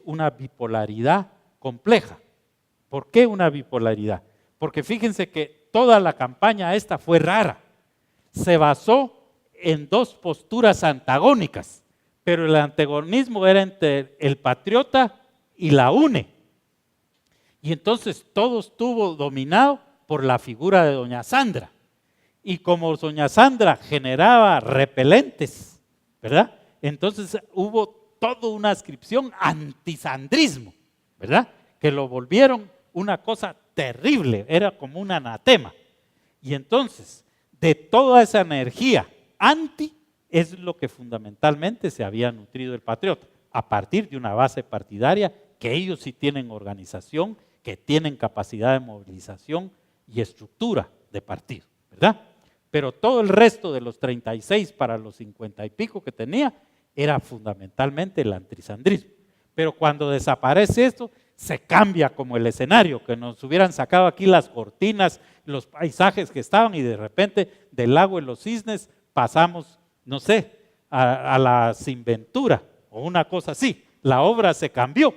una bipolaridad compleja. ¿Por qué una bipolaridad? Porque fíjense que toda la campaña esta fue rara. Se basó en dos posturas antagónicas, pero el antagonismo era entre el Patriota y la UNE. Y entonces todo estuvo dominado por la figura de doña Sandra. Y como doña Sandra generaba repelentes, ¿verdad? Entonces hubo toda una ascripción antisandrismo, ¿verdad? Que lo volvieron una cosa terrible, era como un anatema. Y entonces, de toda esa energía anti, es lo que fundamentalmente se había nutrido el Patriota, a partir de una base partidaria que ellos sí tienen organización, que tienen capacidad de movilización y estructura de partido, ¿verdad? Pero todo el resto de los 36 para los 50 y pico que tenía era fundamentalmente el antisandrismo. Pero cuando desaparece esto, se cambia como el escenario, que nos hubieran sacado aquí las cortinas, los paisajes que estaban y de repente del lago de los cisnes pasamos, no sé, a la Sinventura o una cosa así. La obra se cambió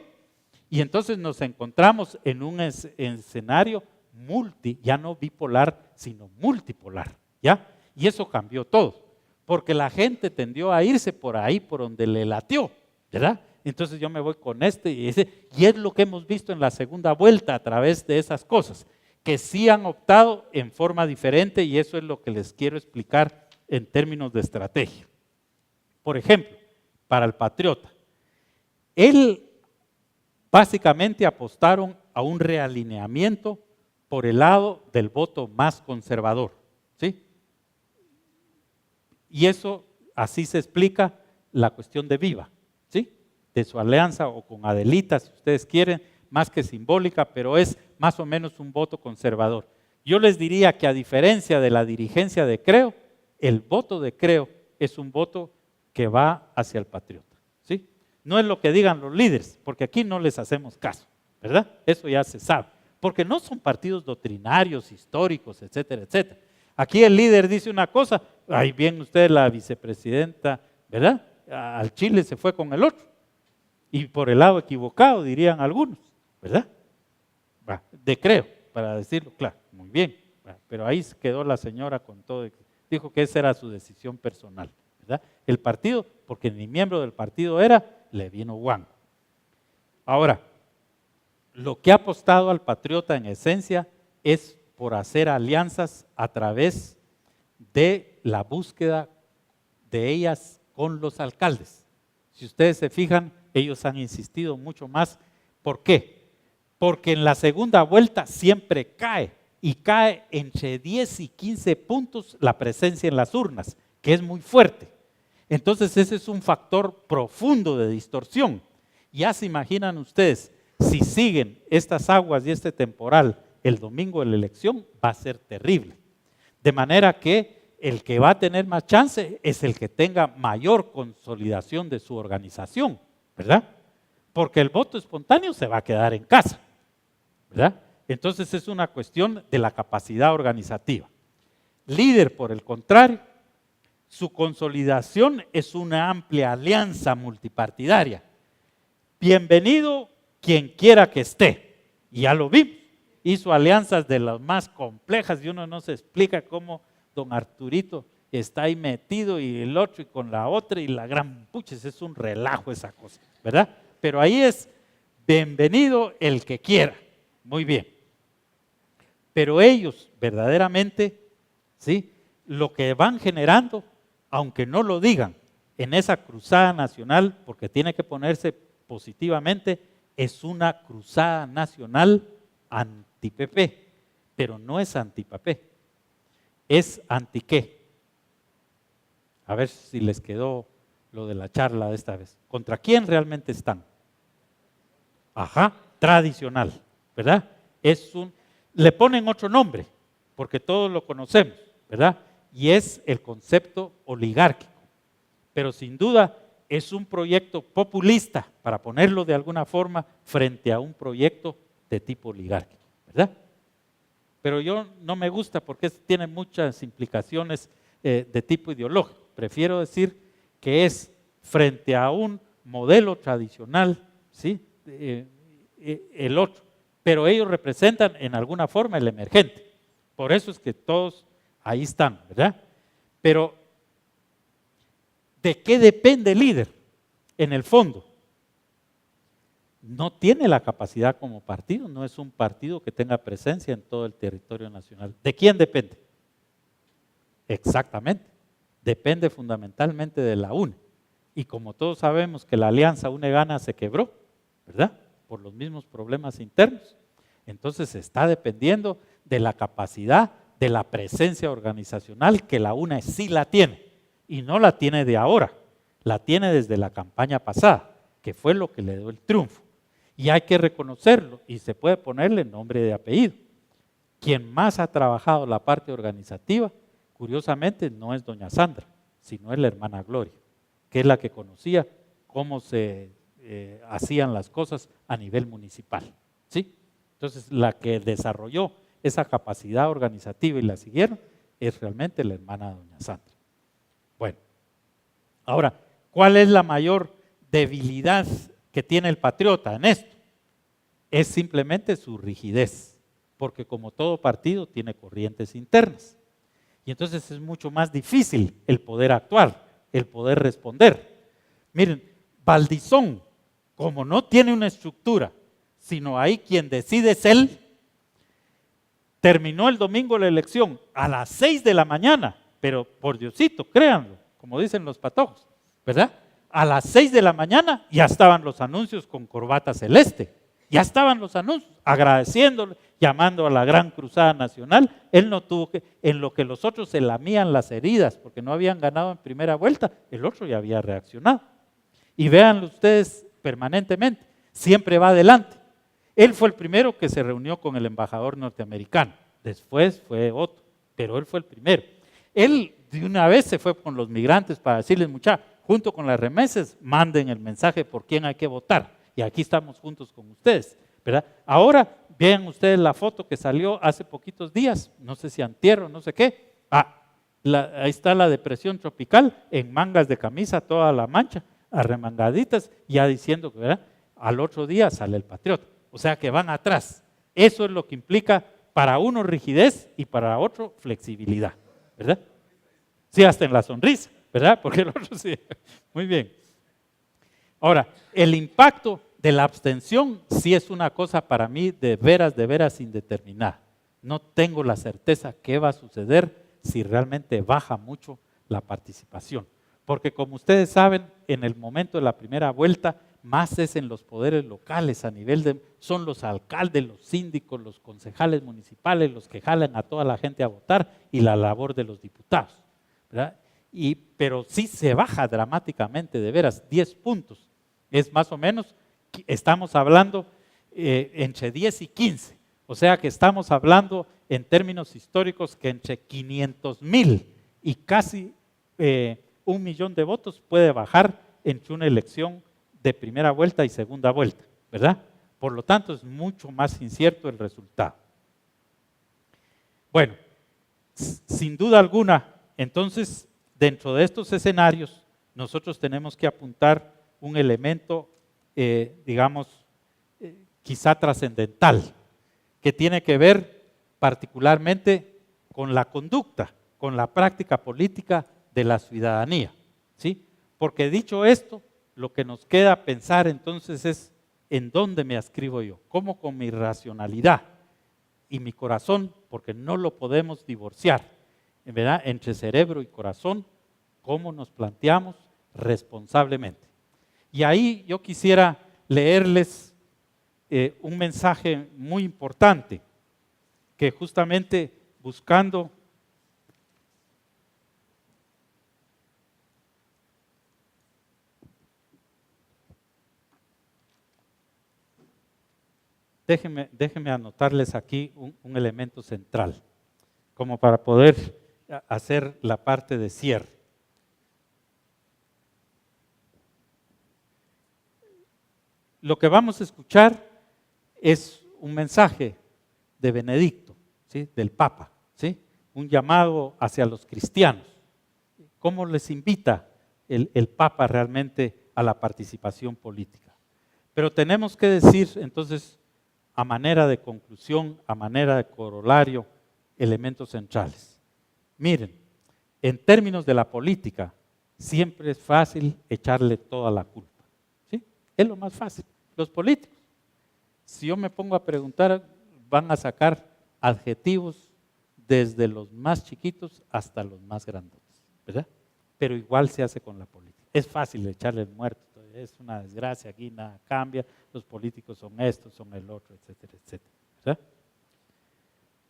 y entonces nos encontramos en un escenario ya no bipolar, sino multipolar, ¿ya? Y eso cambió todo, porque la gente tendió a irse por ahí, por donde le latió, ¿verdad? Entonces yo me voy con este y ese, y es lo que hemos visto en la segunda vuelta a través de esas cosas, que sí han optado en forma diferente y eso es lo que les quiero explicar en términos de estrategia. Por ejemplo, para el Patriota, básicamente apostaron a un realineamiento por el lado del voto más conservador, ¿sí? Y eso así se explica la cuestión de Viva, ¿sí? De su alianza o con Adelita, si ustedes quieren, más que simbólica, pero es más o menos un voto conservador. Yo les diría que a diferencia de la dirigencia de Creo, el voto de Creo es un voto que va hacia el Patriota, ¿sí? No es lo que digan los líderes, porque aquí no les hacemos caso, ¿verdad? Eso ya se sabe, porque no son partidos doctrinarios, históricos, etcétera, etcétera. Aquí el líder dice una cosa, ahí bien usted la vicepresidenta, ¿verdad? Al Chile se fue con el otro. Y por el lado equivocado, dirían algunos, ¿verdad? De Creo, para decirlo claro, muy bien. Pero ahí quedó la señora con todo, dijo que esa era su decisión personal, ¿verdad? El partido, porque ni miembro del partido era, le vino guango. Ahora, lo que ha apostado al Patriota en esencia es por hacer alianzas a través de la búsqueda de ellas con los alcaldes. Si ustedes se fijan, ellos han insistido mucho más. ¿Por qué? Porque en la segunda vuelta siempre cae, y cae entre 10 y 15 puntos la presencia en las urnas, que es muy fuerte. Entonces ese es un factor profundo de distorsión. Ya se imaginan ustedes, si siguen estas aguas y este temporal el domingo de la elección, va a ser terrible. De manera que el que va a tener más chance es el que tenga mayor consolidación de su organización, ¿verdad? Porque el voto espontáneo se va a quedar en casa, ¿verdad? Entonces es una cuestión de la capacidad organizativa. Líder, por el contrario, su consolidación es una amplia alianza multipartidaria. Bienvenido quien quiera que esté, y ya lo vimos. Hizo alianzas de las más complejas y uno no se explica cómo don Arturito está ahí metido y el otro y con la otra y la gran puches, es un relajo esa cosa, ¿verdad? Pero ahí es bienvenido el que quiera, muy bien. Pero ellos verdaderamente, ¿sí? Lo que van generando, aunque no lo digan, en esa cruzada nacional, porque tiene que ponerse positivamente, es una cruzada nacional anti-PP, pero no es anti-PP, es anti-qué. A ver si les quedó lo de la charla de esta vez. ¿Contra quién realmente están? Ajá, tradicional, ¿verdad? Le ponen otro nombre, porque todos lo conocemos, ¿verdad? Y es el concepto oligárquico, pero sin duda es un proyecto populista, para ponerlo de alguna forma, frente a un proyecto de tipo oligárquico, ¿verdad? Pero yo no me gusta porque tiene muchas implicaciones de tipo ideológico. Prefiero decir que es frente a un modelo tradicional ¿sí? El otro. Pero ellos representan en alguna forma el emergente. Por eso es que todos ahí están, ¿verdad? Pero, ¿de qué depende el líder? En el fondo, no tiene la capacidad como partido, no es un partido que tenga presencia en todo el territorio nacional. ¿De quién depende? Exactamente, depende fundamentalmente de la UNE. Y como todos sabemos que la alianza UNE Gana se quebró, ¿verdad? Por los mismos problemas internos. Entonces está dependiendo de la capacidad, de la presencia organizacional que la UNE sí la tiene. Y no la tiene de ahora, la tiene desde la campaña pasada, que fue lo que le dio el triunfo. Y hay que reconocerlo y se puede ponerle nombre de apellido. Quien más ha trabajado la parte organizativa, curiosamente, no es doña Sandra, sino es la hermana Gloria, que es la que conocía cómo se hacían las cosas a nivel municipal, ¿sí? Entonces, la que desarrolló esa capacidad organizativa y la siguieron es realmente la hermana doña Sandra. Bueno, ahora, ¿cuál es la mayor debilidad que tiene el patriota en esto? Es simplemente su rigidez, porque como todo partido tiene corrientes internas. Y entonces es mucho más difícil el poder actuar, el poder responder. Miren, Valdizón, como no tiene una estructura, sino ahí quien decide es él, terminó el domingo la elección a las 6 de la mañana, pero por Diosito, créanlo, como dicen los patojos, ¿verdad? A las 6 de la mañana ya estaban los anuncios con corbata celeste, ya estaban los anuncios, agradeciéndole, llamando a la gran cruzada nacional. Él no tuvo que, en lo que los otros se lamían las heridas porque no habían ganado en primera vuelta, el otro ya había reaccionado. Y véanlo ustedes permanentemente, siempre va adelante. Él fue el primero que se reunió con el embajador norteamericano, después fue otro, pero él fue el primero. Él de una vez se fue con los migrantes para decirles, muchachos, junto con las remesas, manden el mensaje por quién hay que votar. Y aquí estamos juntos con ustedes, ¿verdad? Ahora, vean ustedes la foto que salió hace poquitos días, no sé si antier o no sé qué. Ahí está la depresión tropical, en mangas de camisa, toda la mancha, arremangaditas, ya diciendo que, ¿verdad? Al otro día sale el patriota. O sea que van atrás. Eso es lo que implica para uno rigidez y para otro flexibilidad, ¿verdad? Sí, hasta en la sonrisa, ¿verdad? Porque el otro sí. Muy bien. Ahora, el impacto de la abstención sí es una cosa para mí de veras indeterminada. No tengo la certeza qué va a suceder si realmente baja mucho la participación. Porque como ustedes saben, en el momento de la primera vuelta, más es en los poderes locales, a nivel de, son los alcaldes, los síndicos, los concejales municipales, los que jalan a toda la gente a votar y la labor de los diputados, ¿verdad? Pero sí se baja dramáticamente, de veras, 10 puntos. Es más o menos, estamos hablando entre 10 y 15, o sea que estamos hablando en términos históricos que entre 500,000 y casi 1,000,000 de votos puede bajar entre una elección de primera vuelta y segunda vuelta, ¿verdad? Por lo tanto, es mucho más incierto el resultado. Bueno, sin duda alguna, entonces, dentro de estos escenarios, nosotros tenemos que apuntar un elemento, digamos, quizá trascendental, que tiene que ver particularmente con la conducta, con la práctica política de la ciudadanía, ¿sí? Porque dicho esto, lo que nos queda pensar entonces es en dónde me adscribo yo, cómo con mi racionalidad y mi corazón, porque no lo podemos divorciar, ¿verdad? Entre cerebro y corazón, cómo nos planteamos responsablemente. Y ahí yo quisiera leerles un mensaje muy importante, que justamente buscando Déjenme anotarles aquí un elemento central, como para poder hacer la parte de cierre. Lo que vamos a escuchar es un mensaje de Benedicto, ¿sí? Del Papa, ¿sí? Un llamado hacia los cristianos. ¿Cómo les invita el Papa realmente a la participación política? Pero tenemos que decir, entonces, a manera de conclusión, a manera de corolario, elementos centrales. Miren, en términos de la política, siempre es fácil echarle toda la culpa. ¿Sí? Es lo más fácil. Los políticos, si yo me pongo a preguntar, van a sacar adjetivos desde los más chiquitos hasta los más grandes, ¿verdad? Pero igual se hace con la política. Es fácil echarle el muerto, es una desgracia, aquí nada cambia, los políticos son estos, son el otro, etcétera, etcétera, ¿verdad?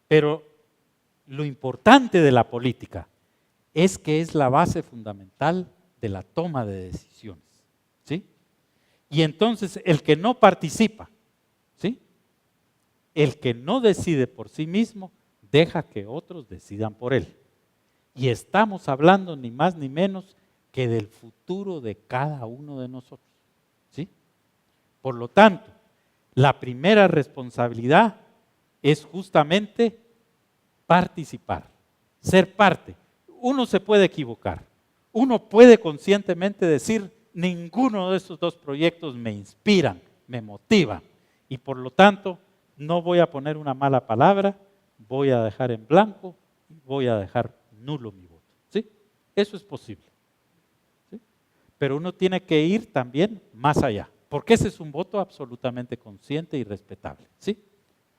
Pero lo importante de la política es que es la base fundamental de la toma de decisiones, ¿sí? Y entonces el que no participa, ¿sí? El que no decide por sí mismo, deja que otros decidan por él. Y estamos hablando ni más ni menos que del futuro de cada uno de nosotros, ¿sí? Por lo tanto, la primera responsabilidad es justamente participar, ser parte. Uno se puede equivocar, uno puede conscientemente decir, ninguno de estos dos proyectos me inspiran, me motivan, y por lo tanto no voy a poner una mala palabra, voy a dejar en blanco, voy a dejar nulo mi voto, ¿sí? Eso es posible, ¿sí? Pero uno tiene que ir también más allá, porque ese es un voto absolutamente consciente y respetable, ¿sí?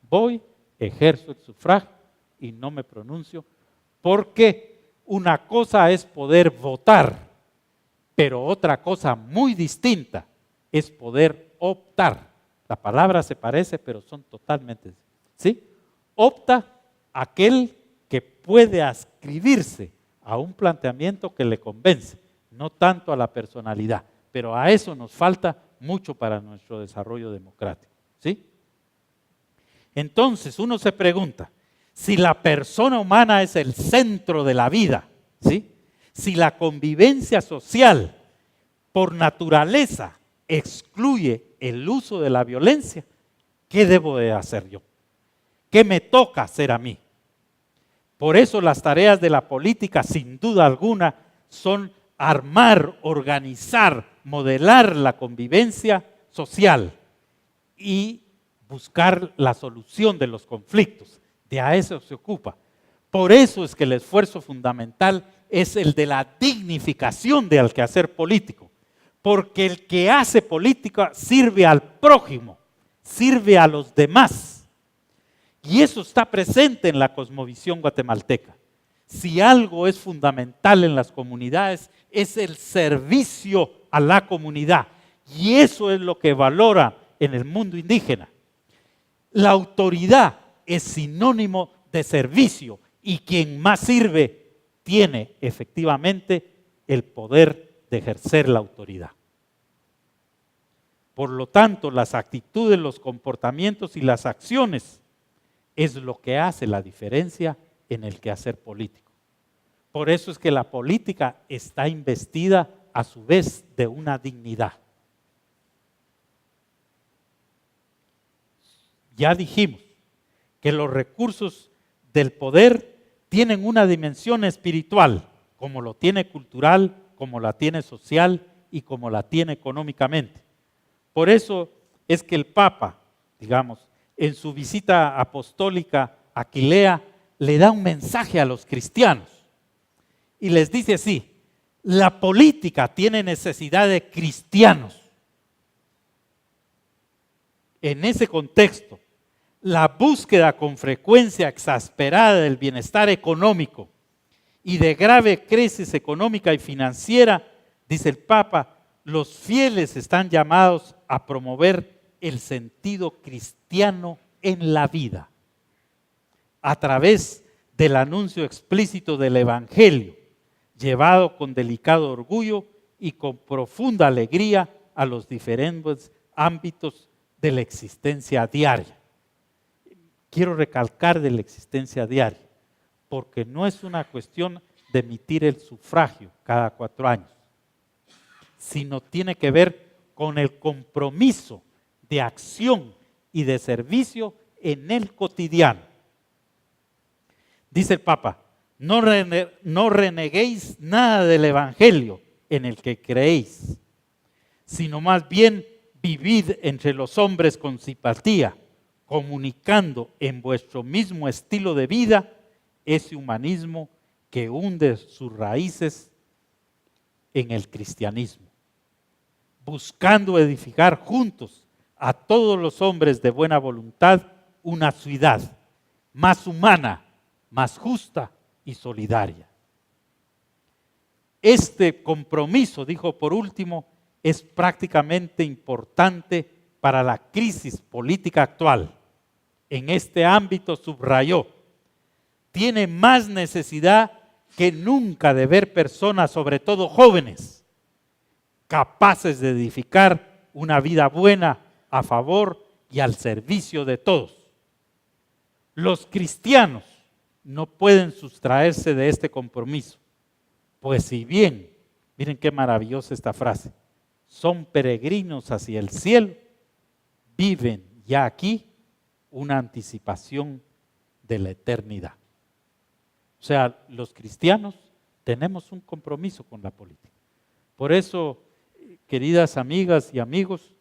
Voy, ejerzo el sufragio y no me pronuncio, porque una cosa es poder votar, pero otra cosa muy distinta es poder optar. La palabra se parece, pero son totalmente, ¿sí? Opta aquel que puede adscribirse a un planteamiento que le convence, no tanto a la personalidad, pero a eso nos falta mucho para nuestro desarrollo democrático, ¿sí? Entonces uno se pregunta, si la persona humana es el centro de la vida, ¿sí? Si la convivencia social por naturaleza excluye el uso de la violencia, ¿qué debo de hacer yo? ¿Qué me toca hacer a mí? Por eso las tareas de la política, sin duda alguna, son armar, organizar, modelar la convivencia social y buscar la solución de los conflictos. De a eso se ocupa. Por eso es que el esfuerzo fundamental es el de la dignificación del quehacer político. Porque el que hace política sirve al prójimo, sirve a los demás. Y eso está presente en la cosmovisión guatemalteca. Si algo es fundamental en las comunidades, es el servicio a la comunidad. Y eso es lo que valora en el mundo indígena. La autoridad es sinónimo de servicio y quien más sirve tiene efectivamente el poder de ejercer la autoridad. Por lo tanto, las actitudes, los comportamientos y las acciones es lo que hace la diferencia en el quehacer político. Por eso es que la política está investida a su vez de una dignidad. Ya dijimos que los recursos del poder tienen una dimensión espiritual, como lo tiene cultural, como la tiene social y como la tiene económicamente. Por eso es que el Papa, digamos, en su visita apostólica a Aquilea, le da un mensaje a los cristianos y les dice así: la política tiene necesidad de cristianos. En ese contexto, la búsqueda con frecuencia exasperada del bienestar económico y de grave crisis económica y financiera, dice el Papa, los fieles están llamados a promover el sentido cristiano en la vida a través del anuncio explícito del Evangelio, llevado con delicado orgullo y con profunda alegría a los diferentes ámbitos de la existencia diaria. Quiero recalcar de la existencia diaria, porque no es una cuestión de emitir el sufragio cada 4 años, sino tiene que ver con el compromiso de acción y de servicio en el cotidiano. Dice el Papa, no reneguéis nada del Evangelio en el que creéis, sino más bien Vivid entre los hombres con simpatía, comunicando en vuestro mismo estilo de vida ese humanismo que hunde sus raíces en el cristianismo, buscando edificar juntos a todos los hombres de buena voluntad una ciudad más humana, más justa y solidaria. Este compromiso, dijo por último, es prácticamente importante para la crisis política actual. En este ámbito, subrayó, tiene más necesidad que nunca de ver personas, sobre todo jóvenes, capaces de edificar una vida buena a favor y al servicio de todos. Los cristianos no pueden sustraerse de este compromiso, pues si bien, miren qué maravillosa esta frase, son peregrinos hacia el cielo, viven ya aquí una anticipación de la eternidad. O sea, los cristianos tenemos un compromiso con la política. Por eso, queridas amigas y amigos,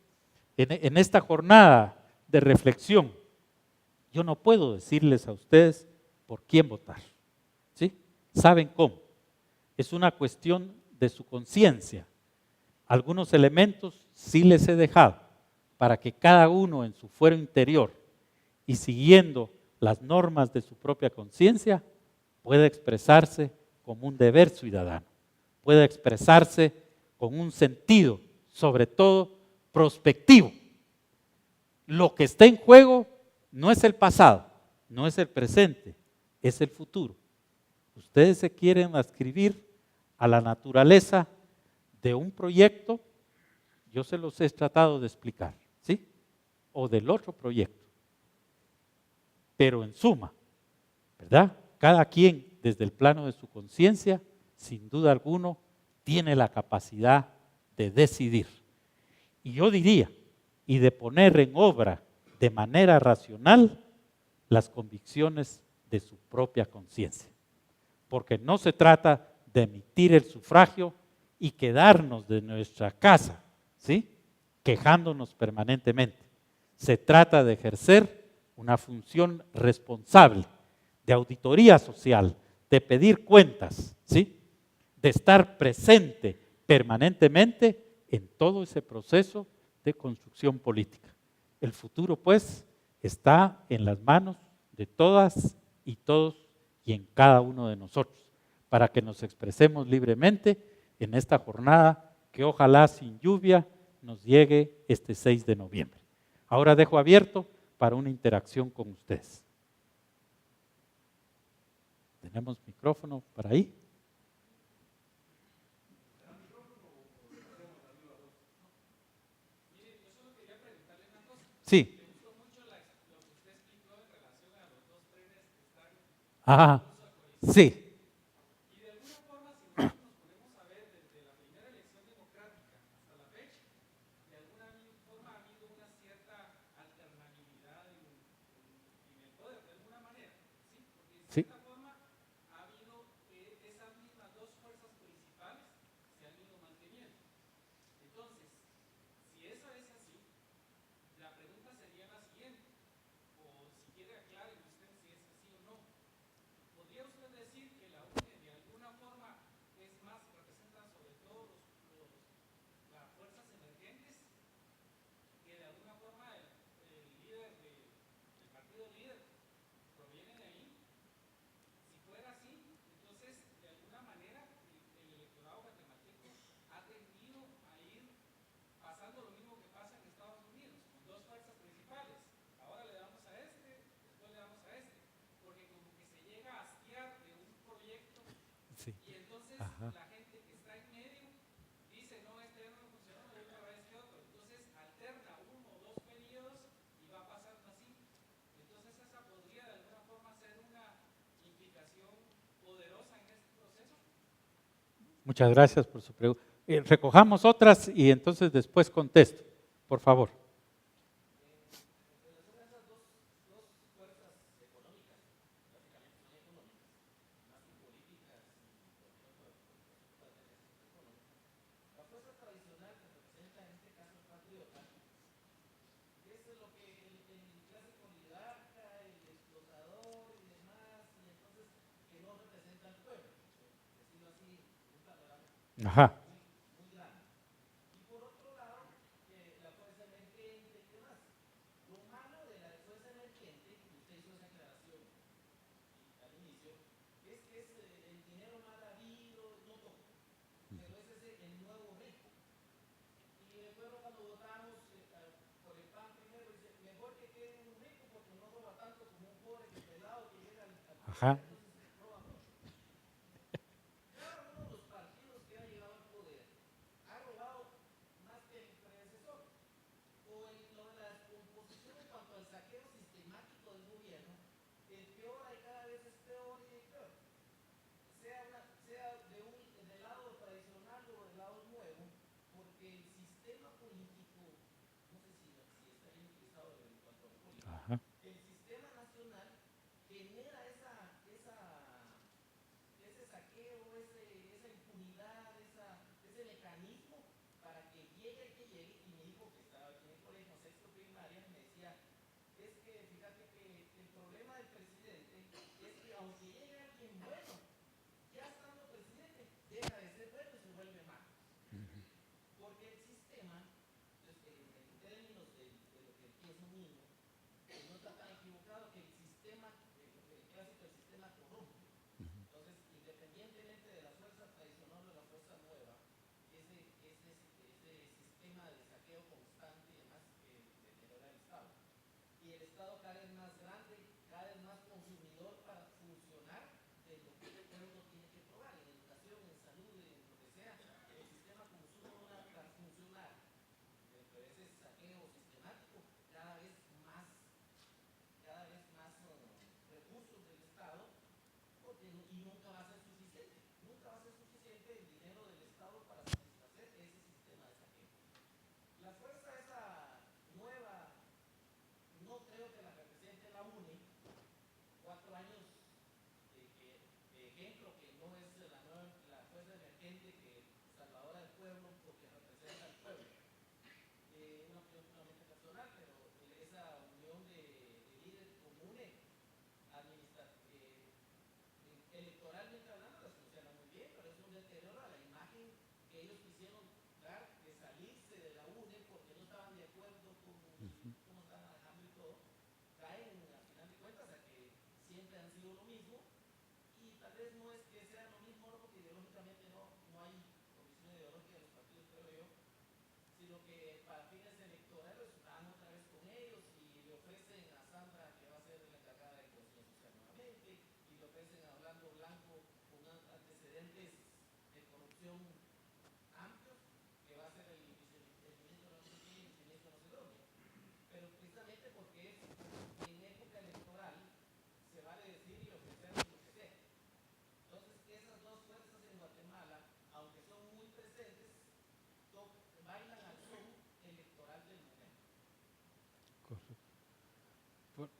en esta jornada de reflexión, yo no puedo decirles a ustedes por quién votar. ¿Sí? ¿Saben cómo? Es una cuestión de su conciencia. Algunos elementos sí les he dejado para que cada uno en su fuero interior y siguiendo las normas de su propia conciencia pueda expresarse como un deber ciudadano, pueda expresarse con un sentido, sobre todo prospectivo. Lo que está en juego no es el pasado, no es el presente, es el futuro. Ustedes se quieren adscribir a la naturaleza de un proyecto, yo se los he tratado de explicar, ¿sí? O del otro proyecto. Pero en suma, ¿verdad? Cada quien desde el plano de su conciencia, sin duda alguna, tiene la capacidad de decidir. Y yo diría, y de poner en obra de manera racional las convicciones de su propia conciencia. Porque no se trata de emitir el sufragio y quedarnos de nuestra casa, ¿sí? Quejándonos permanentemente. Se trata de ejercer una función responsable, de auditoría social, de pedir cuentas, ¿sí? De estar presente permanentemente en todo ese proceso de construcción política. El futuro, pues, está en las manos de todas y todos y en cada uno de nosotros, para que nos expresemos libremente en esta jornada que ojalá sin lluvia nos llegue este 6 de noviembre. Ahora dejo abierto para una interacción con ustedes. ¿Tenemos micrófono para ahí? Sí. Ah, sí. Sí. Sí. Ajá. Muchas gracias por su pregunta. Recojamos otras y entonces después contesto, por favor. Ajá. Ajá. Ajá.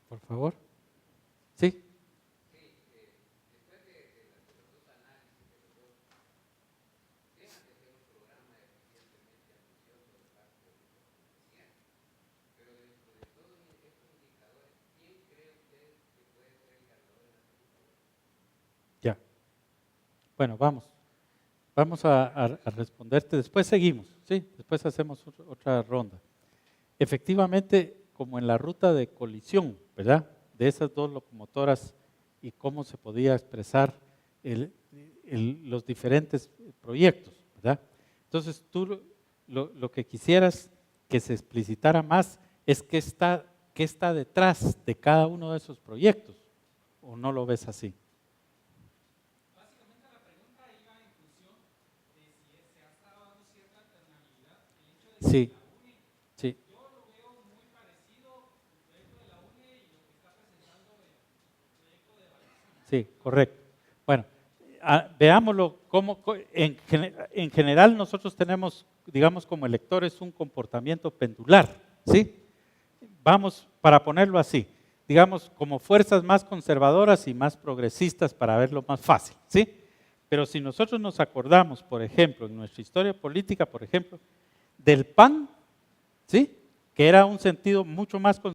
Por favor. Sí. Ya. Bueno, vamos a responderte. Después seguimos, ¿sí? Después hacemos otra ronda. Efectivamente, como en la ruta de colisión, ¿verdad? De esas dos locomotoras y cómo se podía expresar los diferentes proyectos, ¿verdad? Entonces, tú lo que quisieras que se explicitara más es qué está detrás de cada uno de esos proyectos, ¿o no lo ves así? Sí, sí. Sí, correcto. Bueno, veámoslo en general nosotros tenemos, digamos, como electores un comportamiento pendular, ¿sí? Vamos, para ponerlo así, digamos, como fuerzas más conservadoras y más progresistas para verlo más fácil, ¿sí? Pero si nosotros nos acordamos, por ejemplo, en nuestra historia política, por ejemplo, del PAN, ¿sí? Que era un sentido mucho más conservador,